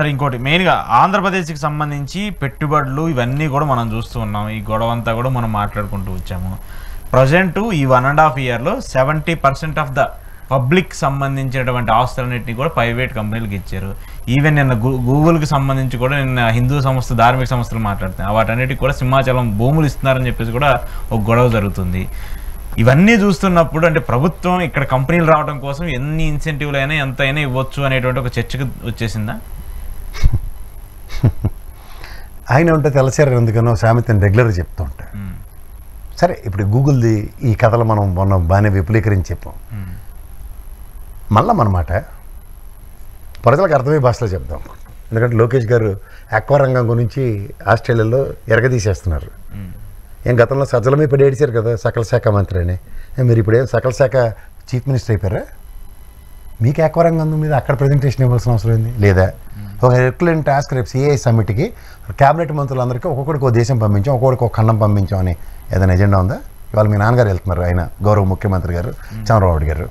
ఇంకోటి మెయిన్‌గా ఆంధ్రప్రదేశ్‌కి సంబంధించి పెట్టుబడులు ఇవన్నీ కూడా మనం చూస్తూ ఉన్నాం. ఈ గొడవంతా కూడా మనం మాట్లాడుకుంటూ వచ్చాము. ప్రెజెంట్ ఈ 1.5 ఇయర్‌లో 70% ఆఫ్ ద పబ్లిక్ సంబంధించినటువంటి ఆస్తులన్నిటిని కూడా ప్రైవేట్ కంపెనీలకు ఇచ్చారు. ఈవెన్ నిన్న గూగుల్‌కి సంబంధించి కూడా నిన్న హిందూ సంస్థ, ధార్మిక సంస్థలు మాట్లాడుతున్నాయి. వాటన్నిటికి కూడా సింహాచలం భూములు ఇస్తున్నారని చెప్పేసి కూడా ఒక గొడవ జరుగుతుంది. ఇవన్నీ చూస్తున్నప్పుడు అంటే ప్రభుత్వం ఇక్కడ కంపెనీలు రావడం కోసం ఎన్ని ఇన్సెంటివ్లు అయినా ఎంత అయినా ఇవ్వచ్చు అనేటువంటి ఒక చర్చకు వచ్చేసిందా? ఆయన ఉంటే తెలసారు ఎందుకనో సామెతని రెగ్యులర్గా చెప్తూ ఉంటాయి. సరే ఇప్పుడు గూగుల్ది ఈ కథలు మనం మొన్న బాగానే విపులీకరించి చెప్పాం. మళ్ళా మనమాట ప్రజలకు అర్థమయ్యే భాషలో చెప్దాం. ఎందుకంటే లోకేష్ గారు ఆక్వా రంగం గురించి ఆస్ట్రేలియాలో ఎరగదీసేస్తున్నారు. ఏం గతంలో సజ్జల మీద పడి ఏడిచారు కదా సకల శాఖ మంత్రి అని. మీరు ఇప్పుడు ఏం సకల శాఖ చీఫ్ మినిస్టర్ అయిపోయారా? మీకు ఆక్వా రంగం మీద అక్కడ ప్రజెంటేషన్ ఇవ్వాల్సిన అవసరం ఏంది లేదా? ఒక హెర్క్యులెన్ టాస్క్ రేపు సిఐ సమ్మిట్కి క్యాబినెట్ మంత్రులందరికీ ఒక్కొక్కడికి ఒక దేశం పంపించాం, ఒక్కొక్కడికి ఒక ఖండం పంపించాం అని ఏదైనా ఎజెండా ఉందా? ఇవాళ మీ నాన్నగారు వెళ్తున్నారు, ఆయన గౌరవ ముఖ్యమంత్రి గారు చంద్రబాబు గారు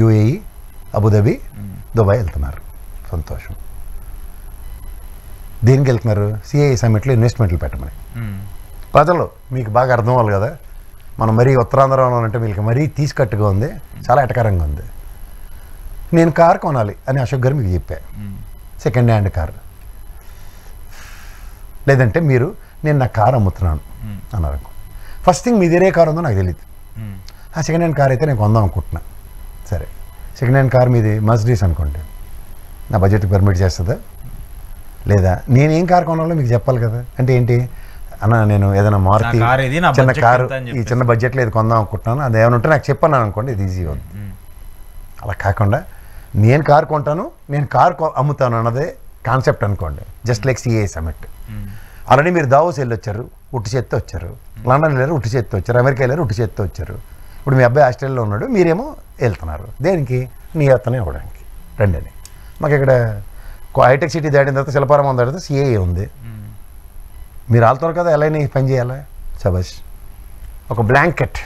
యూఏఈ, అబుదాబి, దుబాయ్ వెళ్తున్నారు. సంతోషం. దేనికి వెళ్తున్నారు? సిఐ సమ్మిట్లో ఇన్వెస్ట్మెంట్లు పెట్టమని. ప్రజలు మీకు బాగా అర్థం అవ్వాలి కదా, మనం మరీ ఉత్తరాంధ్రలో అంటే వీళ్ళకి మరీ తీసుకట్టుగా ఉంది, చాలా ఎటకారంగా ఉంది. నేను కారు కొనాలి అని అశోక్ గారు మీకు చెప్పా, సెకండ్ హ్యాండ్ కారు. లేదంటే మీరు నేను నా కారు అమ్ముతున్నాను అన్నారు. ఫస్ట్ థింగ్ మీ దగ్గర ఏ కారు ఉందో నాకు తెలియదు. ఆ సెకండ్ హ్యాండ్ కార్ అయితే నేను కొందాం అనుకుంటున్నా. సరే, సెకండ్ హ్యాండ్ కార్ మీది మర్సిడీస్ అనుకోండి, నా బడ్జెట్ పర్మిట్ చేస్తుందా లేదా? నేనేం కారు కొనాలో మీకు చెప్పాలి కదా. అంటే ఏంటి అన్న, నేను ఏదైనా మారుతి చిన్న కారు ఈ చిన్న బడ్జెట్లో ఇది కొందాం అనుకుంటున్నాను, అది ఏమైనా ఉంటే నాకు చెప్పన్నాను అనుకోండి, ఇది ఈజీ అవుతుంది. అలా కాకుండా నేను కారు కొంటాను, నేను కారు అమ్ముతాను అన్నదే కాన్సెప్ట్ అనుకోండి. Just like CA summit. Already మీరు దావోస్ వెళ్ళి వచ్చారు, ఉట్టి చేత్తో వచ్చారు. లండన్ వెళ్ళారు, ఉట్టి చేత్తో వచ్చారు. అమెరికా వెళ్ళారు, ఉట్టి చేత్తో వచ్చారు. ఇప్పుడు మీ అబ్బాయి ఆస్ట్రేలియాలో ఉన్నాడు, మీరేమో వెళ్తున్నారు. దేనికి? నీ అత్తనే ఇవ్వడానికి రండి. మాకు ఇక్కడ హైటెక్ సిటీ దాటిన తర్వాత శిల్పారామం దాటితే సిఏఏ ఉంది. మీరు ఆలుతారు కదా, ఎలా పని చేయాలా? సబస్ ఒక బ్లాంకెట్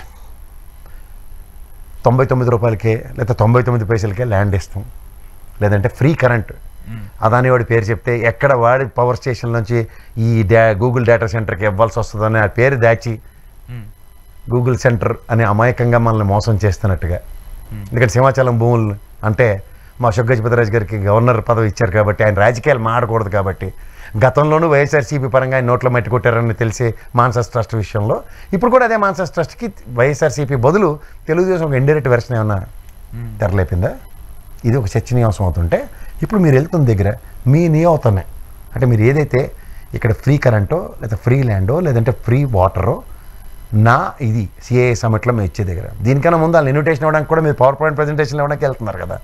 99 రూపాయలకే లేదా 99 పైసలకే ల్యాండ్ ఇస్తాం, లేదంటే ఫ్రీ కరెంట్. అదాని వాడి పేరు చెప్తే ఎక్కడ వాడి పవర్ స్టేషన్ నుంచి ఈ గూగుల్ డేటా సెంటర్కి ఇవ్వాల్సి వస్తుందని ఆ పేరు దాచి గూగుల్ సెంటర్ అని అమాయకంగా మనల్ని మోసం చేస్తున్నట్టుగా. ఎందుకంటే సింహాచలం భూములు అంటే మా గజపతిరాజు గారికి గవర్నర్ పదవి ఇచ్చారు కాబట్టి ఆయన రాజకీయాలు మాడకూడదు కాబట్టి గతంలోనూ వైఎస్ఆర్సీపీ పరంగా ఆయన నోట్లో మట్టి కొట్టారని తెలిసి మాన్సాస్ ట్రస్ట్ విషయంలో ఇప్పుడు కూడా అదే మాన్సాస్ ట్రస్ట్కి వైఎస్ఆర్సీపీ బదులు తెలుగుదేశం ఒక ఇండైరెక్ట్ వెర్షన్ ఏమన్నా తెరలేపిందా? ఇది ఒక చర్చనీయాంశం అవుతుంటే ఇప్పుడు మీరు వెళ్తున్న దగ్గర మీ నియోతనే అంటే మీరు ఏదైతే ఇక్కడ ఫ్రీ కరెంటో లేదా ఫ్రీ ల్యాండో లేదంటే ఫ్రీ వాటరో నా ఇది సిఏఏ సమిట్లో మేము ఇచ్చే దగ్గర దీనికన్నా ముందు వాళ్ళు ఇన్విటేషన్ ఇవ్వడానికి కూడా మీరు పవర్ పాయింట్ ప్రజెంటేషన్ ఇవ్వడానికి వెళ్తున్నారు కదా.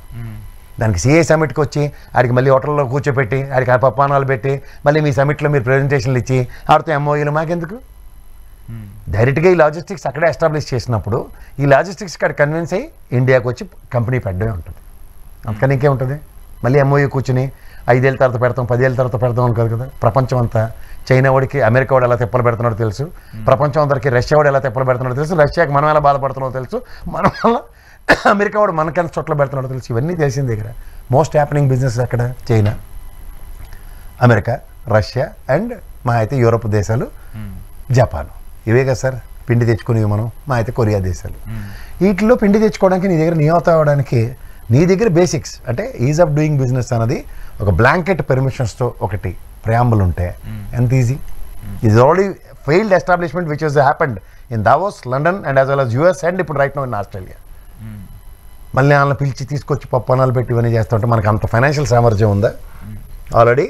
దానికి సిఏ సమిట్కి వచ్చి ఆడికి మళ్ళీ హోటల్లో కూర్చోపెట్టి ఆడికి ఆ పప్పానాలు పెట్టి మళ్ళీ మీ సమిట్లో మీరు ప్రజెంటేషన్లు ఇచ్చి ఆడితో ఎంఓఈలు మాకెందుకు? డైరెక్ట్గా ఈ లాజిస్టిక్స్ అక్కడే ఎస్టాబ్లిష్ చేసినప్పుడు ఈ లాజిస్టిక్స్ అక్కడ కన్విన్స్ అయ్యి ఇండియాకి వచ్చి కంపెనీ పెట్టడమే ఉంటుంది. అందుకని ఇంకేముంటుంది? మళ్ళీ ఎంఓఈ కూర్చుని 5 ఏళ్ళ తర్వాత పెడతాం, 10 ఏళ్ళ తర్వాత పెడతాం అని కాదు కదా. ప్రపంచం అంతా చైనా వాడికి అమెరికా వాడు ఎలా తెప్పలు పెడుతున్నాడో తెలుసు, ప్రపంచం అందరికీ రష్యా వాడు ఎలా తెప్పలు పెడుతున్నాడో తెలుసు, రష్యాకి మనం ఎలా బాధపడుతున్నాడో తెలుసు, మన వల్ల అమెరికా వాడు మనకెంత చోట్ల పెడుతున్నాడో తెలుసు. ఇవన్నీ తెలిసిన దగ్గర మోస్ట్ హ్యాపెనింగ్ బిజినెస్ అక్కడ చైనా, అమెరికా, రష్యా అండ్ మా అయితే యూరోప్ దేశాలు, జపాన్. ఇవే కదా సార్ పిండి తెచ్చుకునేవి మనం. మా అయితే కొరియా దేశాలు. వీటిలో పిండి తెచ్చుకోవడానికి నీ దగ్గర నియోత అవ్వడానికి నీ దగ్గర బేసిక్స్ అంటే ఈజ్ ఆఫ్ డూయింగ్ బిజినెస్ అన్నది ఒక బ్లాంకెట్ పర్మిషన్స్తో ఒకటి ప్రియాంబుల్ ఉంటే ఎంత ఈజీ. ఇది already failed establishment which has happened in Davos, London and as well as US and ఇప్పుడు రైట్ నౌ ఇన్ ఆస్ట్రేలియా. మళ్ళీ వాళ్ళని పిలిచి తీసుకొచ్చి పప్పనాలు పెట్టి ఇవన్నీ చేస్తుంటే మనకు అంత ఫైనాన్షియల్ సామర్థ్యం ఉందా? ఆల్రెడీ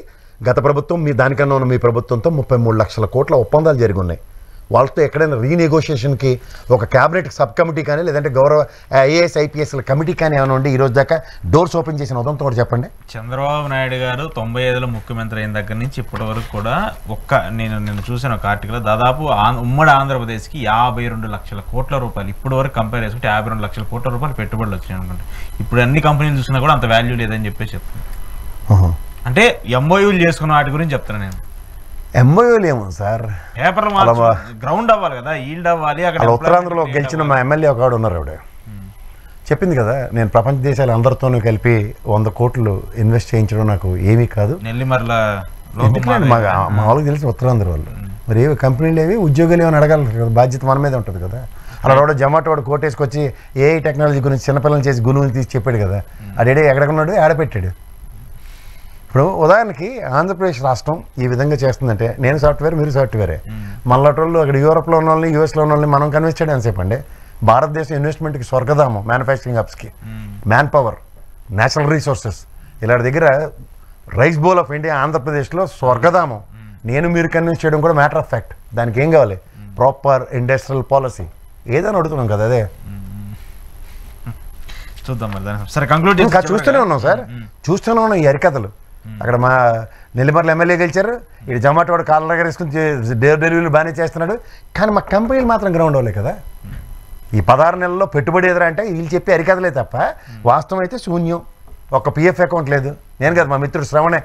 గత ప్రభుత్వం మీ దానికన్నా ఉన్న మీ ప్రభుత్వంతో 33 లక్షల కోట్ల ఒప్పందాలు జరిగి ఉన్నాయి. వాళ్ళతో ఎక్కడైనా రీనెగోషియేషన్కి ఒక క్యాబినెట్ సబ్ కమిటీ కానీ లేదంటే గౌరవ ఐఏఎస్ ఐపీఎస్ల కమిటీ కానీ ఏమైనా ఉండి ఈరోజు దాకా డోర్స్ ఓపెన్ చేసిన ఉదంతో కూడా చెప్పండి. చంద్రబాబు నాయుడు గారు 95లో ముఖ్యమంత్రి అయిన దగ్గర నుంచి ఇప్పటి వరకు కూడా నేను చూసిన ఒక ఆర్టికల్ దాదాపు ఉమ్మడి ఆంధ్రప్రదేశ్కి 52 లక్షల కోట్ల రూపాయలు ఇప్పటి వరకు కంపేర్ చేసుకుంటే 52 లక్షల కోట్ల రూపాయలు పెట్టుబడులు వచ్చినాయి అనుకుంటే. ఇప్పుడు అన్ని కంపెనీలు చూసినా కూడా అంత వాల్యూ లేదని చెప్పేసి చెప్తున్నాను. అంటే ఎంఓయూలు చేసుకున్న వాటి గురించి చెప్తున్నాను నేను. ఎంఓయూలు ఏమో సార్, గ్రౌండ్ అవ్వాలి కదా, ఈల్డ్ అవ్వాలి. అక్కడ ఉత్తరాంధ్రలో గెలిచిన మా ఎమ్మెల్యే ఒకడు ఉన్నారు, ఆవిడ చెప్పింది కదా, నేను ప్రపంచ దేశాలు అందరితోనూ కలిపి 100 కోట్లు ఇన్వెస్ట్ చేయించడం నాకు ఏమీ కాదు. నెల్లిమర్ల ఎందుకంటే మా వాళ్ళకి తెలిసి ఉత్తరాంధ్ర వాళ్ళు మరి ఏవి కంపెనీలు ఏవి ఉద్యోగాలు ఏమైనా అడగాలి కదా, బాధ్యత మన మీద ఉంటుంది కదా. అలా వాడు జొమాటో వాడు కోటేసుకొచ్చి ఏఐ టెక్నాలజీ గురించి చిన్నపిల్లలు చేసి గునువులు తీసి చెప్పాడు కదా, అడేడే ఎక్కడకున్నాడు ఆడపెట్టాడు. ఇప్పుడు ఉదాహరణకి ఆంధ్రప్రదేశ్ రాష్ట్రం ఈ విధంగా చేస్తుందంటే నేను సాఫ్ట్వేర్ మీరు సాఫ్ట్వేరే, మళ్ళీ అక్కడ యూరోప్లో ఉన్న వాళ్ళని యూఎస్లో ఉన్న వాళ్ళని మనం కన్విన్స్ చేయడం ఎంతసేపు అండి. భారతదేశం ఇన్వెస్ట్మెంట్కి స్వర్గధామం, మ్యానుఫ్యాక్చరింగ్ హబ్స్కి, మ్యాన్ పవర్, నేచురల్ రీసోర్సెస్ ఇలాంటి దగ్గర రైస్ బౌల్ ఆఫ్ ఇండియా ఆంధ్రప్రదేశ్లో స్వర్గధామం. నేను మీరు కన్విన్స్ చేయడం కూడా మ్యాటర్ ఆఫ్ ఫ్యాక్ట్. దానికి ఏం కావాలి? Proper industrial policy. ఏదని అడుగుతున్నాం కదా, అదే చూద్దాం మరి. సరే కంక్లూడ్ ఇంకా చూస్తూనే ఉన్నాం సార్, చూస్తూనే ఉన్నాం ఈ అరికథలు. అక్కడ మా నెల్లిమర్ల ఎమ్మెల్యే గెలిచారు, ఇటు జొమాటో వాడు కాళ్ళ దగ్గర వేసుకుని డెలివరీలు బాగానే చేస్తున్నాడు, కానీ మా కంపెనీలు మాత్రం గ్రౌండ్ అవ్వలే కదా. ఈ 16 నెలల్లో పెట్టుబడి ఎదురా అంటే వీళ్ళు చెప్పి అరికథలే తప్ప వాస్తవం అయితే శూన్యం. ఒక పిఎఫ్ అకౌంట్ లేదు. నేను కదా మా మిత్రుడు శ్రవణే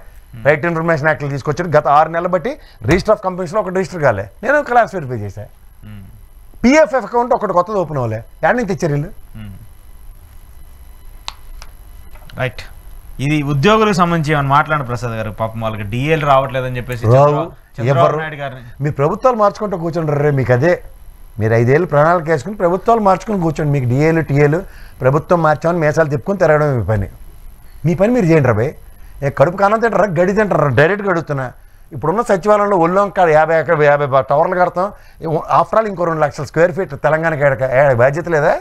రైట్ ఇన్ఫర్మేషన్ యాక్ట్లు తీసుకొచ్చాడు. గత 6 నెలలు బట్టి రిజిస్టర్ ఆఫ్ కంపెనీస్లో ఒక రిజిస్టర్ కాలే, నేను క్లాస్ వెరిఫై చేశాను. పిఎఫ్ఎఫ్ అకౌంట్ ఒకటి కొత్తది ఓపెన్ అవ్వలే, యాడ్ నుంచి తెచ్చారు వీళ్ళు. రైట్, ఇది ఉద్యోగులకు సంబంధించి ఏమైనా మాట్లాడండి ప్రసాద్ గారు. పాపం వాళ్ళకి డిఏలు రావట్లేదని చెప్పేసి మీ ప్రభుత్వాలు మార్చుకుంటూ కూర్చుంటారు. మీకు అదే, మీరు 5 ఏళ్ళు ప్రణాళిక వేసుకుని ప్రభుత్వాలు మార్చుకుని కూర్చోండి. మీకు డిఏలు టీఏలు ప్రభుత్వం మార్చామని మేసాలు తిప్పుకొని తిరగడం మీ పని మీరు చేయండి. రాబాయ్ కడుపు కానం తింటారా, గడి తింటారా? డైరెక్ట్గా అడుగుతున్నా. ఇప్పుడున్న సచివాలయంలో ఒళ్ళొంక 50 ఎకరాలు 50 టవర్లు కడతాం. ఆఫ్టర్ ఆల్ ఇంకో 2 లక్షల స్క్వేర్ ఫీట్ తెలంగాణకి బాధ్యత లేదా?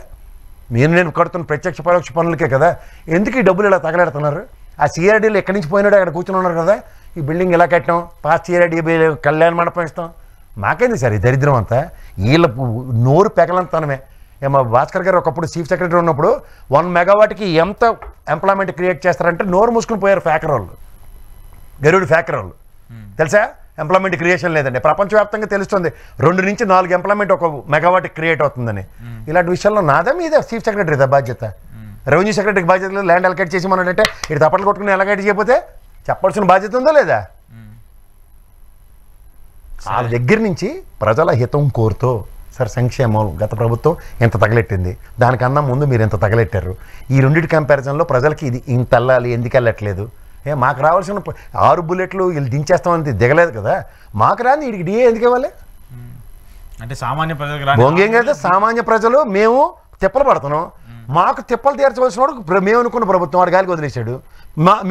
మీరు నేను కడుతున్న ప్రత్యక్ష పరోక్ష పనులకే కదా. ఎందుకు ఈ డబ్బులు ఇలా తగలెడుతున్నారు? ఆ సిఆర్డీలు ఎక్కడి నుంచి పోయినాడు అక్కడ కూర్చొని ఉన్నారు కదా. ఈ బిల్డింగ్ ఇలా కట్టాం, పాస్ సిఆర్డీ కళ్యాణ మండపం ఇస్తాం. మాకేంది సార్ ఈ దరిద్రం అంతా? వీళ్ళ నోరు పెకలంతనమే. ఏమో భాస్కర్ గారు ఒకప్పుడు చీఫ్ సెక్రటరీ ఉన్నప్పుడు 1 మెగావాట్కి ఎంత ఎంప్లాయ్మెంట్ క్రియేట్ చేస్తారంటే నోరు మూసుకుని పోయారు ఫ్యాక్టరీ వాళ్ళు, గరుడు ఫ్యాక్టరీ వాళ్ళు. తెలుసా? ఎంప్లాయ్మెంట్ క్రియేషన్ లేదండి. ప్రపంచవ్యాప్తంగా తెలుస్తుంది 2 నుంచి 4 ఎంప్లాయ్మెంట్ ఒక మెగావాట్కి క్రియేట్ అవుతుందని. ఇలాంటి విషయాల్లో నాదే మీదే చీఫ్ సెక్రటరీదా బాధ్యత? రెవెన్యూ సెక్రటరీకి బాధ్యత లేదు. ల్యాండ్ అలకేట్ చేసి మనం అంటే ఇటు తప్పట్లు కొట్టుకుని అలకేట్ చేయకపోతే చెప్పాల్సిన బాధ్యత ఉందా లేదా? వాళ్ళ దగ్గర నుంచి ప్రజల హితం కోరుతూ సార్ సంక్షేమం గత ప్రభుత్వం ఎంత తగలెట్టింది, దానికన్నా ముందు మీరు ఎంత తగలెట్టారు, ఈ రెండింటి కంపారిజన్లో ప్రజలకి ఇది ఇంత వెళ్ళాలి, ఎందుకు వెళ్ళట్లేదు? మాకు రావాల్సిన 6 బుల్లెట్లు వీళ్ళు దించేస్తామని దిగలేదు కదా. మాకు రాని వీడికి డిఏ ఎందుకు ఇవ్వాలి? అంటే సామాన్య ప్రజలు భోంగేం కదా, సామాన్య ప్రజలు మేము తిప్పలు పడుతున్నాం. మాకు తిప్పలు తీర్చవలసిన వాడు మేము అనుకున్న ప్రభుత్వం వాడు గాలికి వదిలేశాడు.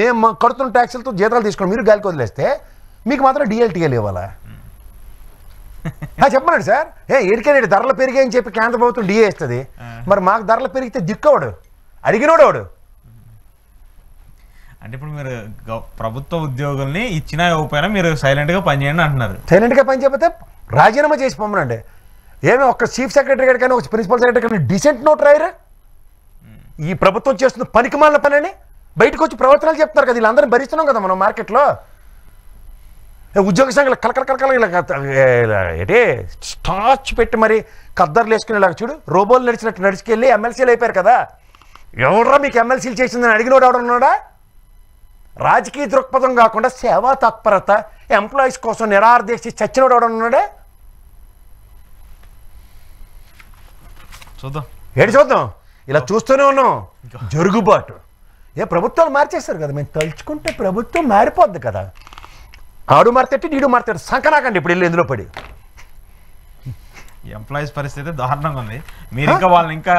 మేము కడుతున్న ట్యాక్సులతో జీతాలు తీసుకుని మీరు గాలికి వదిలేస్తే మీకు మాత్రం డిఎల్టీఎల్ ఇవ్వాలా? చెప్పనండి సార్. ఎడికైనా ధరలు పెరిగాయని చెప్పి కేంద్ర ప్రభుత్వం డిఏ ఇస్తుంది, మరి మాకు ధరలు పెరిగితే దిక్కవాడు, అడిగినోడు వాడు. అంటే ఇప్పుడు మీరు ప్రభుత్వ ఉద్యోగుల్ని ఇచ్చినా ఇవ్వకపోయినా మీరు సైలెంట్గా పనిచేయండి అంటున్నారు. సైలెంట్గా పని చేయకపోతే రాజీనామా చేసి పొమ్మనండి. ఏమి ఒక్క చీఫ్ సెక్రటరీ గారు కానీ ఒక ప్రిన్సిపల్ సెక్రటరీ కానీ డిసెంట్ నోట్ రాయరా? ఈ ప్రభుత్వం చేస్తున్న పనికిమాలిన పని అని బయటకు వచ్చి ప్రవర్తనలు చెప్తున్నారు కదా. వీళ్ళందరినీ భరిస్తున్నాం కదా మనం మార్కెట్లో. ఉద్యోగ సంఘాలు కలకల ఏంటి స్టార్చ్ పెట్టి మరి కద్దర్లు వేసుకునేలాగా చూడు, రోబోలు నడిచినట్టు నడిచికెళ్ళి ఎమ్మెల్సీలు అయిపోయారు కదా. ఎవరా మీకు ఎమ్మెల్సీలు చేసిందని అడిగినోడు ఎవడన్నాడా? రాజకీయ దృక్పథం కాకుండా సేవా తత్పరత, ఎంప్లాయీస్ కోసం నిరాదీక్షి చచ్చినోడు ఎవడన్నాడే? చూద్దాం, ఏడు చూద్దాం. ఇలా చూస్తూనే ఉన్నాం జరుగుబాటు. ప్రభుత్వాలు మార్చేస్తారు కదా. మేము తలుచుకుంటే ప్రభుత్వం మారిపోద్ది కదా. ఆడు మారితే నీడు మారుతాడు. సంకనాకండి ఇప్పుడు వెళ్ళి ఎందులో పడి. ఎంప్లాయీస్ పరిస్థితి దారుణంగా ఉంది. మీరు ఇంకా వాళ్ళని ఇంకా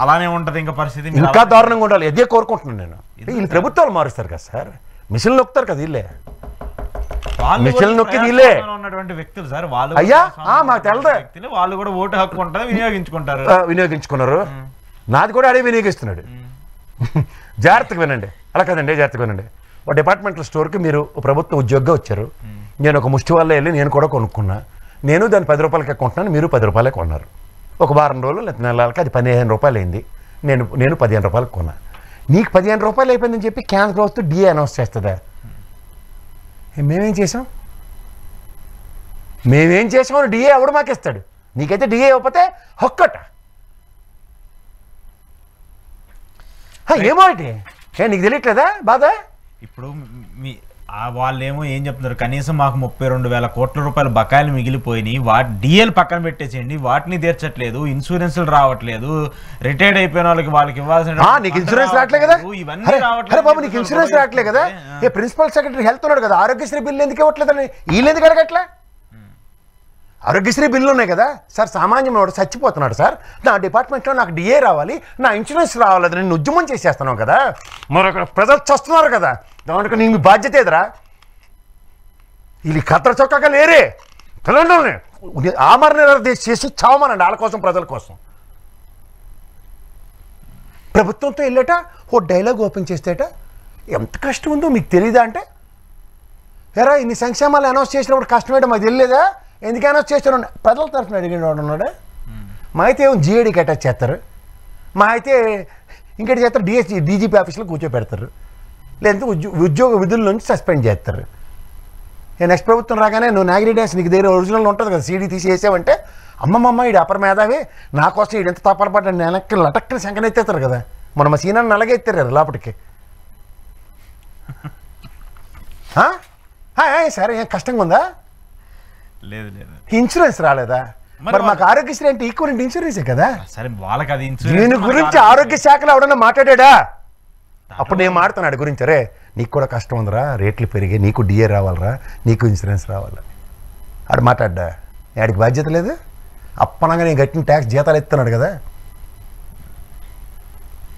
అలానే ఉంటుంది ఇంకా పరిస్థితి ఇంకా దారుణంగా ఉండాలి. అదే కోరుకుంటున్నాను నేను. వీళ్ళు ప్రభుత్వాలు మారుస్తారు కదా సార్, మిషన్ నొక్కుతారు కదా వీళ్ళే. మిషన్ నొక్కి వీళ్ళే ఉన్నటువంటి వ్యక్తులు సార్. వాళ్ళు అయ్యా మాకు తెలదా, వాళ్ళు కూడా ఓటు హక్కు ఉంటుంది, వినియోగించుకున్నారు. నాది కూడా అడే వినియోగిస్తున్నాడు. జాగ్రత్తగా వినండి. అలా కదండి, జాగ్రత్తగా వినండి. ఒక డిపార్ట్మెంటల్ స్టోర్కి మీరు ప్రభుత్వ ఉద్యోగిగా వచ్చారు. నేను ఒక ముష్టి వల్ల వెళ్ళి నేను కూడా కొనుక్కున్నా. నేను దాన్ని 10 రూపాయలకే కొంటున్నాను, మీరు 10 రూపాయలే కొన్నారు. ఒక వారం రోజులు లేదా నెలలకి అది 15 రూపాయలు అయింది. నేను 15 రూపాయలకు కొన్నా. నీకు 15 రూపాయలు అయిపోయిందని చెప్పి కేంద్ర ప్రభుత్వం డిఏ అనౌన్స్ చేస్తుందా? మేమేం చేసామని డిఏ ఎవడు మాకిస్తాడు? నీకైతే డిఏ ఇవ్వకపోతే హొక్కట. ఏమో నీకు తెలియట్లేదా బాధ? ఇప్పుడు వాళ్ళేమో ఏం చెప్తున్నారు, కనీసం మాకు 32,000 కోట్ల రూపాయల బకాయిలు మిగిలిపోయినాయి, వాటి డిఎల్ పక్కన పెట్టేసేయండి, వాటిని తీర్చట్లేదు, ఇన్సూరెన్స్లు రావట్లేదు, రిటైర్డ్ అయిపోయిన వాళ్ళకి ఇవ్వాల్సిన నీకు ఇన్సూరెన్స్ రావట్లే కదా, ఇవన్నీ అరే బాబు నీకు ఇన్సూరెన్స్ రావట్లే కదా, ఏ ప్రిన్సిపల్ సెక్రటరీ హెల్త్ ఉన్నాడు కదా, ఆరోగ్యశ్రీ బిల్లు ఎందుకు ఇవ్వట్లేదని వీళ్ళు ఎందుకు అడగట్లే? ఆరోగ్యశ్రీ బిల్లు ఉన్నాయి కదా సార్, సామాన్యం వాడు చచ్చిపోతున్నాడు సార్, నా డిపార్ట్మెంట్లో నాకు డిఏ రావాలి, నా ఇన్సూరెన్స్ రావాలి, నేను ఉద్యమం చేసేస్తున్నావు కదా, మరొక ప్రజలు చస్తున్నారు కదా, దానికి నీ బాధ్యత ఏదిరా? వీళ్ళు కత్తర చొక్కాగా లేరే పిల్లల్ని ఆమరణ చేసి చావమనండి వాళ్ళ కోసం, ప్రజల కోసం. ప్రభుత్వంతో వెళ్ళేట ఓ డైలాగ్ ఓపెన్ చేస్తేట ఎంత కష్టం ఉందో మీకు తెలీదా అంటే, ఎరా ఇన్ని సంక్షేమాలు అనౌన్స్ చేసినప్పుడు కష్టమేటో మాకు తెలియలేదా, ఎందుకు అనౌన్స్ చేస్తాను ప్రజల తరఫున అడిగిన వాడు ఉన్నాడు. మా అయితే ఏమో జిఏడికి అటాచ్ చేస్తారు, మా అయితే ఇంకటి చేస్తారు డీజీపీ ఆఫీస్లో కూర్చోపెడతారు, లేదంటే ఉద్యోగ విధుల నుంచి సస్పెండ్ చేస్తారు. నెక్స్ట్ ప్రభుత్వం రాగానే నువ్వు నాగిరి డ్యాన్స్ నీకు దగ్గర ఒరిజినల్ ఉంటుంది కదా, సీడీ తీసి వేసావంటే అమ్మమ్మ ఈడు అపర మేధావి, నా కోసం ఈడు ఎంత తప్పరపడ్డాడు నెలకి లటక్కని శంకనెత్తేస్తారు కదా, మన మా సీనాన్ని అలాగెత్తారు కదా లోపలికి. సరే ఏం కష్టంగా ఉందా? లేదు లేదు. ఇన్సూరెన్స్ రాలేదా? మరి మాకు ఆరోగ్యశ్రీ అంటే ఈక్వల్ ఇన్సూరెన్సే కదా. సరే వాళ్ళకి అది దీని గురించి ఆరోగ్య శాఖలో ఎవడన్నా మాట్లాడా? అప్పుడు నేను మాడుతున్నాడు గురించి, అరే నీకు కూడా కష్టం ఉందిరా, రేట్లు పెరిగి నీకు డిఏ రావాలరా, నీకు ఇన్సూరెన్స్ రావాలా, ఆడు మాట్లాడ్డా? ఆడికి బాధ్యత లేదు, అప్పనంగా నేను కట్టిన ట్యాక్స్ జీతాలు ఎత్తున్నాడు కదా,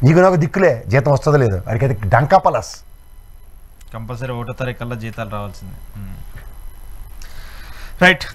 నీకు నాకు దిక్కులే జీతం వస్తుందో లేదు, వాడికి డంకా పలస్ కంపల్సరీ 1వ తారీఖు కల్లా జీతాలు రావాల్సిందే. రైట్.